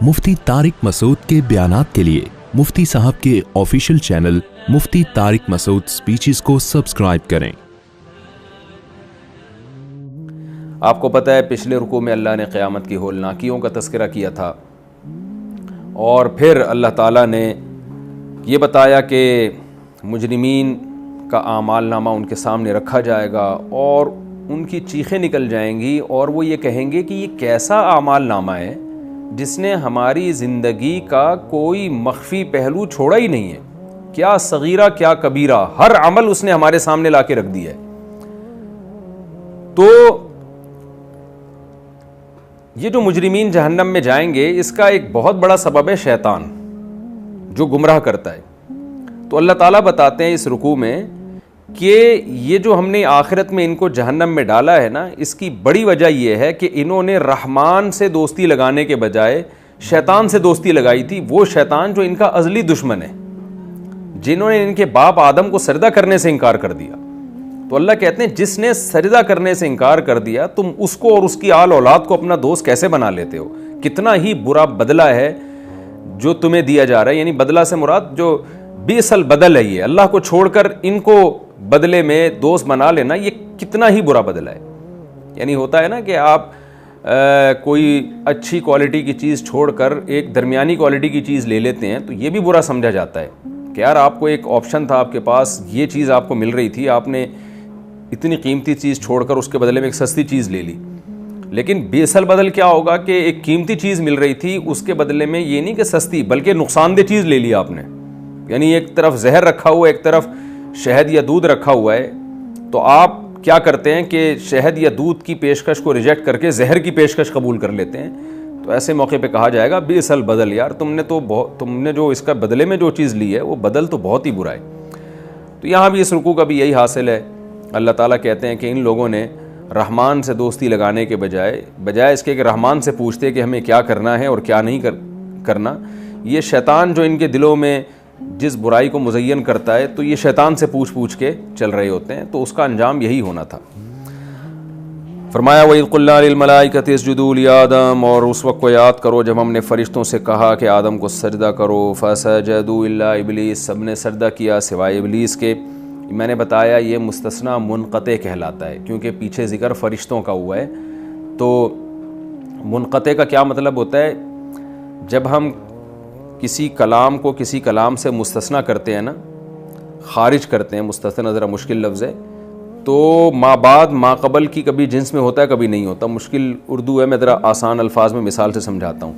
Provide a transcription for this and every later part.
مفتی طارق مسعود کے بیانات کے لیے مفتی صاحب کے آفیشیل چینل مفتی طارق مسعود سپیچز کو سبسکرائب کریں۔ آپ کو پتہ ہے پچھلے رکوع میں اللہ نے قیامت کی ہولناکیوں کا تذکرہ کیا تھا، اور پھر اللہ تعالیٰ نے یہ بتایا کہ مجرمین کا اعمال نامہ ان کے سامنے رکھا جائے گا اور ان کی چیخیں نکل جائیں گی، اور وہ یہ کہیں گے کہ یہ کیسا اعمال نامہ ہے جس نے ہماری زندگی کا کوئی مخفی پہلو چھوڑا ہی نہیں ہے، کیا صغیرہ کیا کبیرہ، ہر عمل اس نے ہمارے سامنے لا کے رکھ دیا ہے۔ تو یہ جو مجرمین جہنم میں جائیں گے، اس کا ایک بہت بڑا سبب ہے شیطان، جو گمراہ کرتا ہے۔ تو اللہ تعالیٰ بتاتے ہیں اس رکوع میں کہ یہ جو ہم نے آخرت میں ان کو جہنم میں ڈالا ہے نا، اس کی بڑی وجہ یہ ہے کہ انہوں نے رحمان سے دوستی لگانے کے بجائے شیطان سے دوستی لگائی تھی، وہ شیطان جو ان کا ازلی دشمن ہے، جنہوں نے ان کے باپ آدم کو سجدہ کرنے سے انکار کر دیا۔ تو اللہ کہتے ہیں جس نے سجدہ کرنے سے انکار کر دیا، تم اس کو اور اس کی آل اولاد کو اپنا دوست کیسے بنا لیتے ہو؟ کتنا ہی برا بدلہ ہے جو تمہیں دیا جا رہا ہے، یعنی بدلہ سے مراد جو بیس البدل ہے، یہ اللہ کو چھوڑ کر ان کو بدلے میں دوست بنا لینا، یہ کتنا ہی برا بدلہ ہے۔ یعنی ہوتا ہے نا کہ آپ کوئی اچھی کوالٹی کی چیز چھوڑ کر ایک درمیانی کوالٹی کی چیز لے لیتے ہیں، تو یہ بھی برا سمجھا جاتا ہے کہ یار آپ کو ایک آپشن تھا، آپ کے پاس یہ چیز آپ کو مل رہی تھی، آپ نے اتنی قیمتی چیز چھوڑ کر اس کے بدلے میں ایک سستی چیز لے لی۔ لیکن بیس البدل کیا ہوگا کہ ایک قیمتی چیز مل رہی تھی، اس کے بدلے میں یہ نہیں کہ سستی بلکہ نقصان دہ چیز لے لی آپ نے، یعنی ایک طرف زہر رکھا ہوا ہے، ایک طرف شہد یا دودھ رکھا ہوا ہے، تو آپ کیا کرتے ہیں کہ شہد یا دودھ کی پیشکش کو ریجیکٹ کر کے زہر کی پیشکش قبول کر لیتے ہیں۔ تو ایسے موقع پہ کہا جائے گا بیس البدل، یار تم نے جو اس کا بدلے میں جو چیز لی ہے وہ بدل تو بہت ہی برا ہے۔ تو یہاں بھی اس رکوع کا بھی یہی حاصل ہے۔ اللہ تعالیٰ کہتے ہیں کہ ان لوگوں نے رحمان سے دوستی لگانے کے بجائے اس کے کہ رحمان سے پوچھتے کہ ہمیں کیا کرنا ہے اور کیا نہیں کرنا، یہ شیطان جو ان کے دلوں میں جس برائی کو مزین کرتا ہے، تو یہ شیطان سے پوچھ کے چل رہے ہوتے ہیں، تو اس کا انجام یہی ہونا تھا۔ فرمایا وَإِذْ قُلْنَا لِلْمَلَائِكَةِ اسْجُدُوا لِآدَمَ، اور اس وقت کو یاد کرو جب ہم نے فرشتوں سے کہا کہ آدم کو سجدہ کرو، فَسَجَدُوا إِلَّا إِبْلِيسَ، سب نے سجدہ کیا سوائے ابلیس کے۔ میں نے بتایا یہ مستثنیٰ منقطع کہلاتا ہے، کیونکہ پیچھے ذکر فرشتوں کا ہوا ہے۔ تو منقطع کا کیا مطلب ہوتا ہے؟ جب ہم کسی کلام کو کسی کلام سے مستثنیٰ کرتے ہیں نا، خارج کرتے ہیں، مستثنیٰ ذرا مشکل لفظ ہے، تو ما بعد ما قبل کی کبھی جنس میں ہوتا ہے کبھی نہیں ہوتا، مشکل اردو ہے، میں ذرا آسان الفاظ میں مثال سے سمجھاتا ہوں۔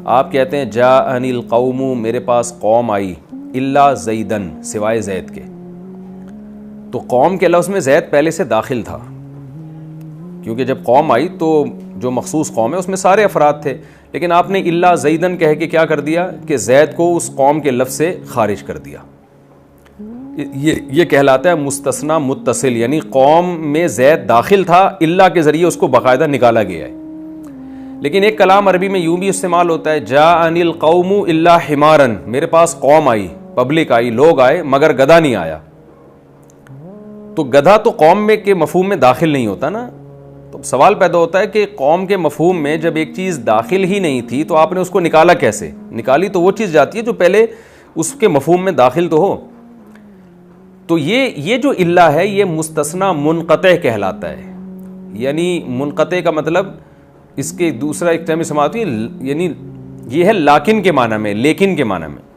آپ کہتے ہیں جاءنی القوم، میرے پاس قوم آئی، الا زیدن، سوائے زید کے، تو قوم کے لفظ میں زید پہلے سے داخل تھا، کیونکہ جب قوم آئی تو جو مخصوص قوم ہے اس میں سارے افراد تھے، لیکن آپ نے الا زیدن کہہ کے کیا کر دیا کہ زید کو اس قوم کے لفظ سے خارج کر دیا۔ یہ کہلاتا ہے مستثنیٰ متصل، یعنی قوم میں زید داخل تھا، الا کے ذریعے اس کو باقاعدہ نکالا گیا ہے۔ لیکن ایک کلام عربی میں یوں بھی استعمال ہوتا ہے جاءنی القوم الا حمارا، میرے پاس قوم آئی، پبلک آئی، لوگ آئے، مگر گدھا نہیں آیا۔ تو گدھا تو قوم میں کے مفہوم میں داخل نہیں ہوتا نا، تو سوال پیدا ہوتا ہے کہ قوم کے مفہوم میں جب ایک چیز داخل ہی نہیں تھی تو آپ نے اس کو نکالا کیسے؟ نکالی تو وہ چیز جاتی ہے جو پہلے اس کے مفہوم میں داخل تو ہو۔ تو یہ جو الا ہے یہ مستثنیٰ منقطع کہلاتا ہے، یعنی منقطع کا مطلب اس کے دوسرا ایک ٹرم استعمال ہوتی ہے، یعنی یہ ہے لیکن کے معنی میں، لیکن کے معنی میں،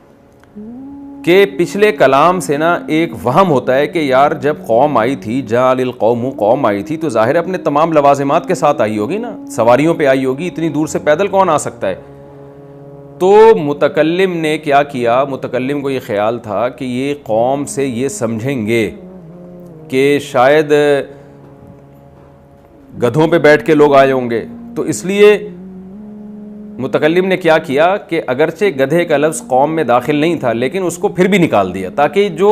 کہ پچھلے کلام سے نا ایک وہم ہوتا ہے کہ یار جب قوم آئی تھی، جاء للقوم، قوم آئی تھی تو ظاہر اپنے تمام لوازمات کے ساتھ آئی ہوگی نا، سواریوں پہ آئی ہوگی، اتنی دور سے پیدل کون آ سکتا ہے؟ تو متکلم نے کیا کیا؟ متکلم کو یہ خیال تھا کہ یہ قوم سے یہ سمجھیں گے کہ شاید گدھوں پہ بیٹھ کے لوگ آئے ہوں گے، تو اس لیے متکلم نے کیا کیا کہ اگرچہ گدھے کا لفظ قوم میں داخل نہیں تھا لیکن اس کو پھر بھی نکال دیا، تاکہ جو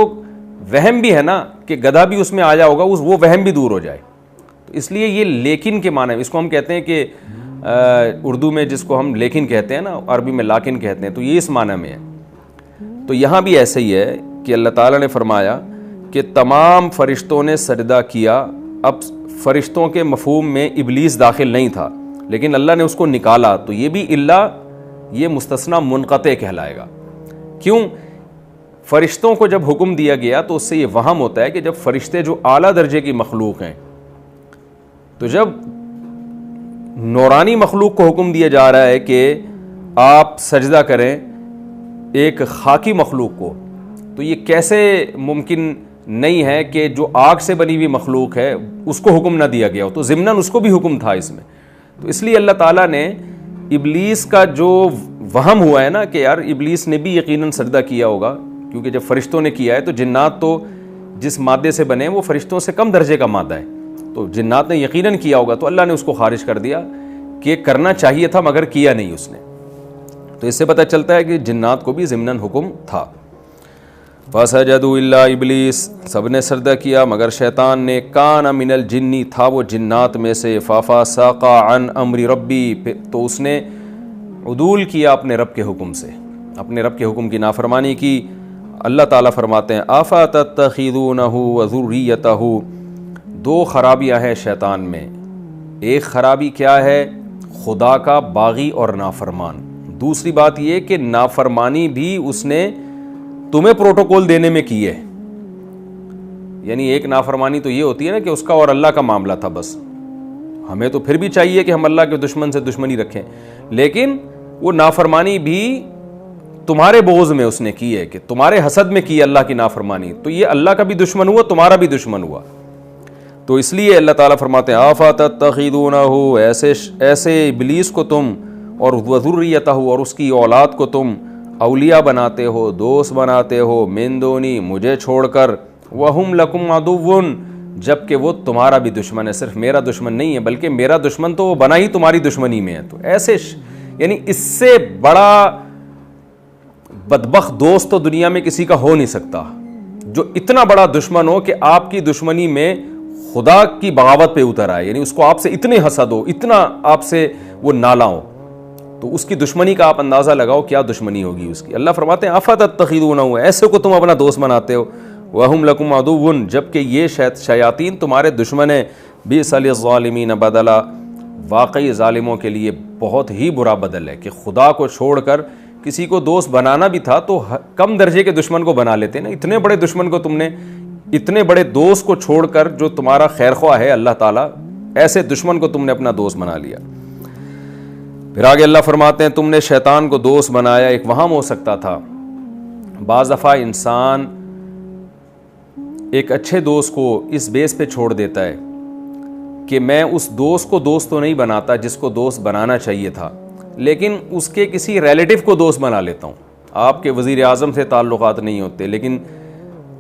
وہم بھی ہے نا کہ گدھا بھی اس میں آیا ہوگا، وہ وہم بھی دور ہو جائے۔ تو اس لیے یہ لیکن کے معنی، اس کو ہم کہتے ہیں کہ اردو میں جس کو ہم لیکن کہتے ہیں نا، عربی میں لاکن کہتے ہیں، تو یہ اس معنی میں ہے۔ تو یہاں بھی ایسے ہی ہے کہ اللہ تعالیٰ نے فرمایا کہ تمام فرشتوں نے سجدہ کیا۔ اب فرشتوں کے مفہوم میں ابلیس داخل نہیں تھا، لیکن اللہ نے اس کو نکالا، تو یہ بھی اللہ یہ مستثنا منقطع کہلائے گا. کیوں؟ فرشتوں کو جب حکم دیا گیا تو اس سے یہ وہم ہوتا ہے کہ جب فرشتے جو اعلیٰ درجے کی مخلوق ہیں، تو جب نورانی مخلوق کو حکم دیا جا رہا ہے کہ آپ سجدہ کریں ایک خاکی مخلوق کو، تو یہ کیسے ممکن نہیں ہے کہ جو آگ سے بنی ہوئی مخلوق ہے اس کو حکم نہ دیا گیا ہو؟ تو ضمناً اس کو بھی حکم تھا اس میں. تو اس لیے اللہ تعالیٰ نے ابلیس کا جو وہم ہوا ہے نا کہ یار ابلیس نے بھی یقیناً سجدہ کیا ہوگا، کیونکہ جب فرشتوں نے کیا ہے تو جنات تو جس مادے سے بنے وہ فرشتوں سے کم درجے کا مادہ ہے، تو جنات نے یقیناً کیا ہوگا، تو اللہ نے اس کو خارج کر دیا کہ کرنا چاہیے تھا مگر کیا نہیں اس نے. تو اس سے پتہ چلتا ہے کہ جنات کو بھی ضمناً حکم تھا. فَسَجَدُوا إِلَّا إِبْلِيسَ، سب نے سجدہ کیا مگر شیطان نے. کَانَ مِنَ الْجِنِّ، تھا وہ جنات میں سے. فَفَسَقَ عَنْ أَمْرِ رَبِّهِ، تو اس نے عدول کیا اپنے رب کے حکم سے، اپنے رب کے حکم کی نافرمانی کی. اللہ تعالیٰ فرماتے ہیں أَفَتَتَّخِذُونَهُ وَذُرِّيَّتَهُ، دو خرابیاں ہیں شیطان میں. ایک خرابی کیا ہے؟ خدا کا باغی اور نافرمان. دوسری بات یہ کہ نافرمانی بھی اس نے تمہیں پروٹوکول دینے میں کی ہے. یعنی ایک نافرمانی تو یہ ہوتی ہے نا کہ اس کا اور اللہ کا معاملہ تھا بس، ہمیں تو پھر بھی چاہیے کہ ہم اللہ کے دشمن سے دشمنی رکھیں، لیکن وہ نافرمانی بھی تمہارے بغض میں اس نے کی ہے، کہ تمہارے حسد میں کی ہے اللہ کی نافرمانی. تو یہ اللہ کا بھی دشمن ہوا، تمہارا بھی دشمن ہوا. تو اس لیے اللہ تعالیٰ فرماتے ہیں آفَتَتَّخِذُونَهُ، ایسے ابلیس کو تم اور وَذُرِّيَّتَهُ، اور اس کی اولاد کو تم اولیاء بناتے ہو، دوست بناتے ہو، من دونی، مجھے چھوڑ کر، وَهُمْ لَكُمْ عَدُوٌّ، جبکہ وہ تمہارا بھی دشمن ہے. صرف میرا دشمن نہیں ہے بلکہ میرا دشمن تو وہ بنا ہی تمہاری دشمنی میں ہے. تو ایسے یعنی اس سے بڑا بدبخت دوست تو دنیا میں کسی کا ہو نہیں سکتا، جو اتنا بڑا دشمن ہو کہ آپ کی دشمنی میں خدا کی بغاوت پہ اتر آئے، یعنی اس کو آپ سے اتنے حسد ہو، اتنا آپ سے وہ نالا ہو، تو اس کی دشمنی کا آپ اندازہ لگاؤ کیا دشمنی ہوگی اس کی. اللہ فرماتے ہیں آفَتَتَّخِذُونَهُ، ایسے کو تم اپنا دوست بناتے ہو، وَهُمْ لَكُمْ عَدُوٌّ، جبکہ یہ شیاطین تمہارے دشمن ہیں. بِئْسَ لِلظَّالِمِينَ بَدَلًا، واقعی ظالموں کے لیے بہت ہی برا بدل ہے کہ خدا کو چھوڑ کر کسی کو دوست بنانا بھی تھا تو کم درجے کے دشمن کو بنا لیتے نا. اتنے بڑے دشمن کو تم نے، اتنے بڑے دوست کو چھوڑ کر جو تمہارا خیر خواہ ہے اللہ تعالیٰ، ایسے دشمن کو تم نے اپنا دوست بنا لیا. پھر آگے اللہ فرماتے ہیں تم نے شیطان کو دوست بنایا. ایک وہم ہو سکتا تھا، بعض دفعہ انسان ایک اچھے دوست کو اس بیس پہ چھوڑ دیتا ہے کہ میں اس دوست کو دوست تو نہیں بناتا جس کو دوست بنانا چاہیے تھا، لیکن اس کے کسی ریلیٹو کو دوست بنا لیتا ہوں. آپ کے وزیر اعظم سے تعلقات نہیں ہوتے لیکن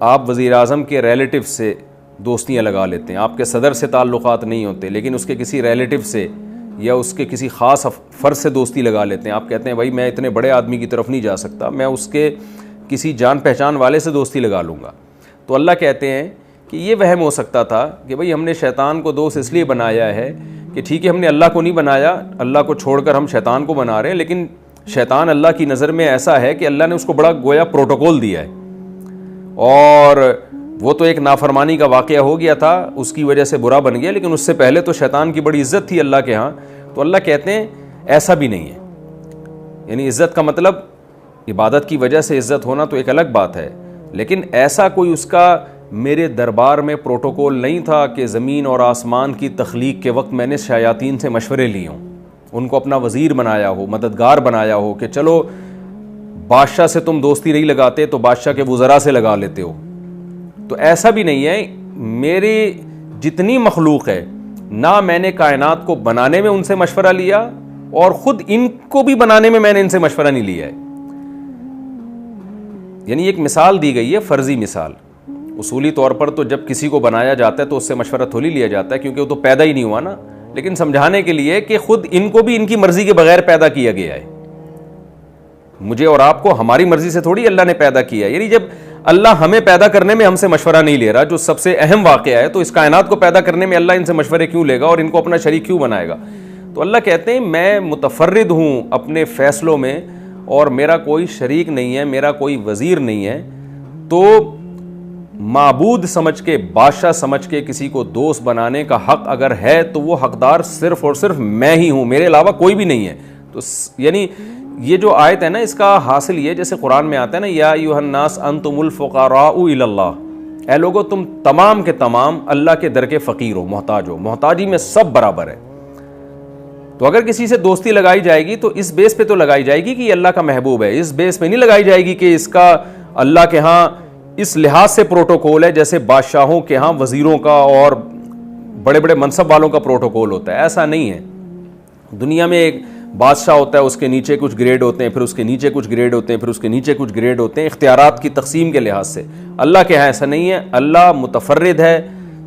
آپ وزیر اعظم کے ریلیٹو سے دوستیاں لگا لیتے ہیں. آپ کے صدر سے تعلقات نہیں ہوتے لیکن اس کے کسی ریلیٹو سے یا اس کے کسی خاص فرد سے دوستی لگا لیتے ہیں. آپ کہتے ہیں بھائی میں اتنے بڑے آدمی کی طرف نہیں جا سکتا، میں اس کے کسی جان پہچان والے سے دوستی لگا لوں گا. تو اللہ کہتے ہیں کہ یہ وہم ہو سکتا تھا کہ بھائی ہم نے شیطان کو دوست اس لیے بنایا ہے کہ ٹھیک ہے ہم نے اللہ کو نہیں بنایا، اللہ کو چھوڑ کر ہم شیطان کو بنا رہے ہیں، لیکن شیطان اللہ کی نظر میں ایسا ہے کہ اللہ نے اس کو بڑا گویا پروٹوکول دیا ہے، اور وہ تو ایک نافرمانی کا واقعہ ہو گیا تھا، اس کی وجہ سے برا بن گیا، لیکن اس سے پہلے تو شیطان کی بڑی عزت تھی اللہ کے ہاں. تو اللہ کہتے ہیں ایسا بھی نہیں ہے. یعنی عزت کا مطلب عبادت کی وجہ سے عزت ہونا تو ایک الگ بات ہے، لیکن ایسا کوئی اس کا میرے دربار میں پروٹوکول نہیں تھا کہ زمین اور آسمان کی تخلیق کے وقت میں نے شیاطین سے مشورے لیے ہوں، ان کو اپنا وزیر بنایا ہو، مددگار بنایا ہو کہ چلو بادشاہ سے تم دوستی نہیں لگاتے تو بادشاہ کے وزراء سے لگا لیتے ہو. تو ایسا بھی نہیں ہے. میری جتنی مخلوق ہے، نہ میں نے کائنات کو بنانے میں ان سے مشورہ لیا اور خود ان کو بھی بنانے میں نے ان سے مشورہ نہیں لیا ہے. یعنی ایک مثال دی گئی ہے، فرضی مثال. اصولی طور پر تو جب کسی کو بنایا جاتا ہے تو اس سے مشورہ تھوڑی لیا جاتا ہے کیونکہ وہ تو پیدا ہی نہیں ہوا نا، لیکن سمجھانے کے لیے کہ خود ان کو بھی ان کی مرضی کے بغیر پیدا کیا گیا ہے. مجھے اور آپ کو ہماری مرضی سے تھوڑی اللہ نے پیدا کیا ہے. یعنی جب اللہ ہمیں پیدا کرنے میں ہم سے مشورہ نہیں لے رہا، جو سب سے اہم واقعہ ہے، تو اس کائنات کو پیدا کرنے میں اللہ ان سے مشورے کیوں لے گا اور ان کو اپنا شریک کیوں بنائے گا؟ تو اللہ کہتے ہیں میں متفرد ہوں اپنے فیصلوں میں اور میرا کوئی شریک نہیں ہے، میرا کوئی وزیر نہیں ہے. تو معبود سمجھ کے، بادشاہ سمجھ کے کسی کو دوست بنانے کا حق اگر ہے تو وہ حقدار صرف اور صرف میں ہی ہوں، میرے علاوہ کوئی بھی نہیں ہے. تو یعنی یہ جو آیت ہے نا اس کا حاصل یہ جیسے قرآن میں آتا ہے نا یا ایھا الناس انتم الفقراء الی اللہ، اے لوگو تم تمام کے تمام اللہ کے در کے فقیر ہو، محتاج ہو، محتاجی میں سب برابر ہے. تو اگر کسی سے دوستی لگائی جائے گی تو اس بیس پہ تو لگائی جائے گی کہ یہ اللہ کا محبوب ہے، اس بیس پہ نہیں لگائی جائے گی کہ اس کا اللہ کے ہاں اس لحاظ سے پروٹوکول ہے جیسے بادشاہوں کے ہاں وزیروں کا اور بڑے بڑے منصب والوں کا پروٹوکول ہوتا ہے. ایسا نہیں ہے. دنیا میں ایک بادشاہ ہوتا ہے، اس کے نیچے کچھ گریڈ ہوتے ہیں، پھر اس کے نیچے کچھ گریڈ ہوتے ہیں، پھر اس کے نیچے کچھ گریڈ ہوتے ہیں اختیارات کی تقسیم کے لحاظ سے. اللہ کے ہاں ایسا نہیں ہے. اللہ متفرد ہے،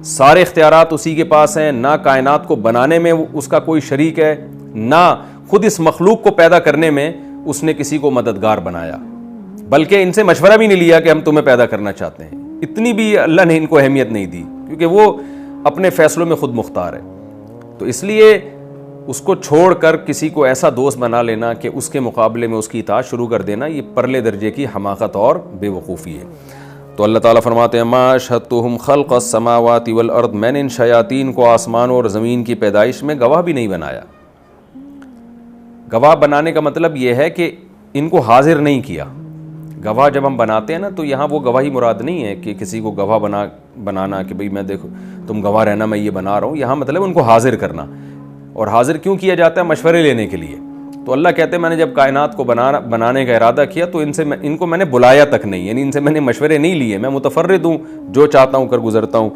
سارے اختیارات اسی کے پاس ہیں. نہ کائنات کو بنانے میں اس کا کوئی شریک ہے، نہ خود اس مخلوق کو پیدا کرنے میں اس نے کسی کو مددگار بنایا، بلکہ ان سے مشورہ بھی نہیں لیا کہ ہم تمہیں پیدا کرنا چاہتے ہیں. اتنی بھی اللہ نے ان کو اہمیت نہیں دی، کیونکہ وہ اپنے فیصلوں میں خود مختار ہے. تو اس لیے اس کو چھوڑ کر کسی کو ایسا دوست بنا لینا کہ اس کے مقابلے میں اس کی اطاعت شروع کر دینا، یہ پرلے درجے کی حماقت اور بے وقوفی ہے. تو اللہ تعالیٰ فرماتے ہیں ما اشہدتہم خلق السماوات والارض، میں نے ان شیاطین کو آسمانوں اور زمین کی پیدائش میں گواہ بھی نہیں بنایا. گواہ بنانے کا مطلب یہ ہے کہ ان کو حاضر نہیں کیا. گواہ جب ہم بناتے ہیں نا تو یہاں وہ گواہی مراد نہیں ہے کہ کسی کو گواہ بنانا کہ بھئی میں دیکھو تم گواہ رہنا میں یہ بنا رہا ہوں. یہاں مطلب ان کو حاضر کرنا. اور حاضر کیوں کیا جاتا ہے؟ مشورے لینے کے لیے. تو اللہ کہتے ہیں میں نے جب کائنات کو بنانے کا ارادہ کیا تو ان کو میں نے بلایا تک نہیں، یعنی ان سے میں نے مشورے نہیں لیے. میں متفرد ہوں، جو چاہتا ہوں کر گزرتا ہوں.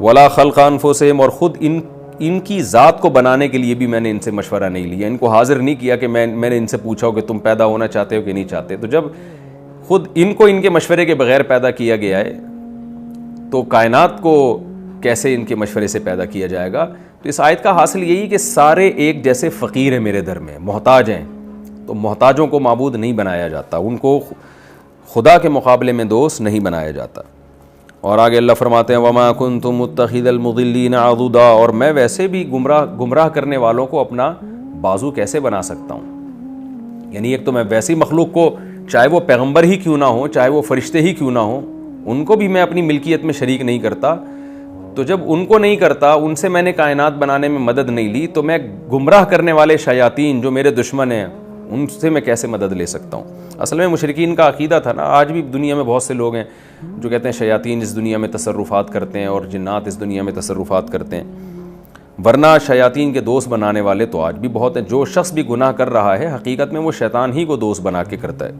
ولا خلق انفسہم، اور خود ان کی ذات کو بنانے کے لیے بھی میں نے ان سے مشورہ نہیں لیا. ان کو حاضر نہیں کیا کہ میں نے ان سے پوچھا ہو کہ تم پیدا ہونا چاہتے ہو کہ نہیں چاہتے. تو جب خود ان کو ان کے مشورے کے بغیر پیدا کیا گیا ہے تو کائنات کو کیسے ان کے مشورے سے پیدا کیا جائے گا؟ تو اس آیت کا حاصل یہی کہ سارے ایک جیسے فقیر ہیں میرے در میں، محتاج ہیں. تو محتاجوں کو معبود نہیں بنایا جاتا، ان کو خدا کے مقابلے میں دوست نہیں بنایا جاتا. اور آگے اللہ فرماتے ہیں وما کنتم متخذ المضلین عضدا، اور میں ویسے بھی گمراہ کرنے والوں کو اپنا بازو کیسے بنا سکتا ہوں. یعنی ایک تو میں ویسی مخلوق کو، چاہے وہ پیغمبر ہی کیوں نہ ہو، چاہے وہ فرشتے ہی کیوں نہ ہوں، ان کو بھی میں اپنی ملکیت میں شریک نہیں کرتا. تو جب ان کو نہیں کرتا، ان سے میں نے کائنات بنانے میں مدد نہیں لی، تو میں گمراہ کرنے والے شیاطین جو میرے دشمن ہیں ان سے میں کیسے مدد لے سکتا ہوں؟ اصل میں مشرکین کا عقیدہ تھا نا. آج بھی دنیا میں بہت سے لوگ ہیں جو کہتے ہیں شیاطین اس دنیا میں تصرفات کرتے ہیں اور جنات اس دنیا میں تصرفات کرتے ہیں، ورنہ شیاطین کے دوست بنانے والے تو آج بھی بہت ہیں. جو شخص بھی گناہ کر رہا ہے حقیقت میں وہ شیطان ہی کو دوست بنا کے کرتا ہے.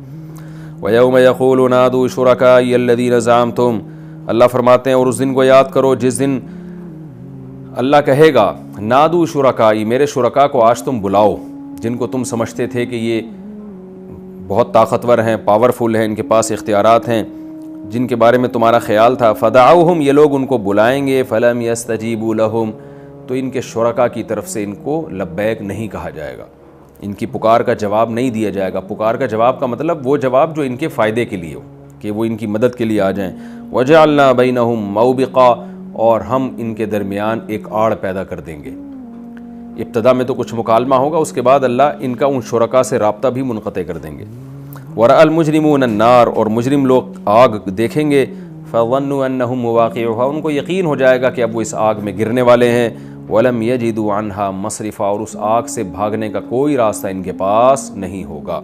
وَيَوْمَ يَقُولُ نَادُوا شُرَكَائِيَ الَّذِينَ زَعَمْتُمْ، اللہ فرماتے ہیں اور اس دن کو یاد کرو جس دن اللہ کہے گا نادو شرکائی، میرے شرکا کو آج تم بلاؤ، جن کو تم سمجھتے تھے کہ یہ بہت طاقتور ہیں، پاورفل ہیں، ان کے پاس اختیارات ہیں، جن کے بارے میں تمہارا خیال تھا. فدعوہم، یہ لوگ ان کو بلائیں گے. فلم یستجیبوا لہم، تو ان کے شرکا کی طرف سے ان کو لبیک نہیں کہا جائے گا، ان کی پکار کا جواب نہیں دیا جائے گا. پکار کا جواب کا مطلب وہ جواب جو ان کے فائدے کے لیے ہو، کہ وہ ان کی مدد کے لیے آ جائیں. وجعلنا بینہم موبقا، اور ہم ان کے درمیان ایک آڑ پیدا کر دیں گے. ابتدا میں تو کچھ مکالمہ ہوگا، اس کے بعد اللہ ان کا ان شرکا سے رابطہ بھی منقطع کر دیں گے. ورأى المجرمون النار، اور مجرم لوگ آگ دیکھیں گے. فظنوا انہم مواقعها، ان کو یقین ہو جائے گا کہ اب وہ اس آگ میں گرنے والے ہیں. ولم یجدوا عنہا مصرفا، اور اس آگ سے بھاگنے کا کوئی راستہ ان کے پاس نہیں ہوگا.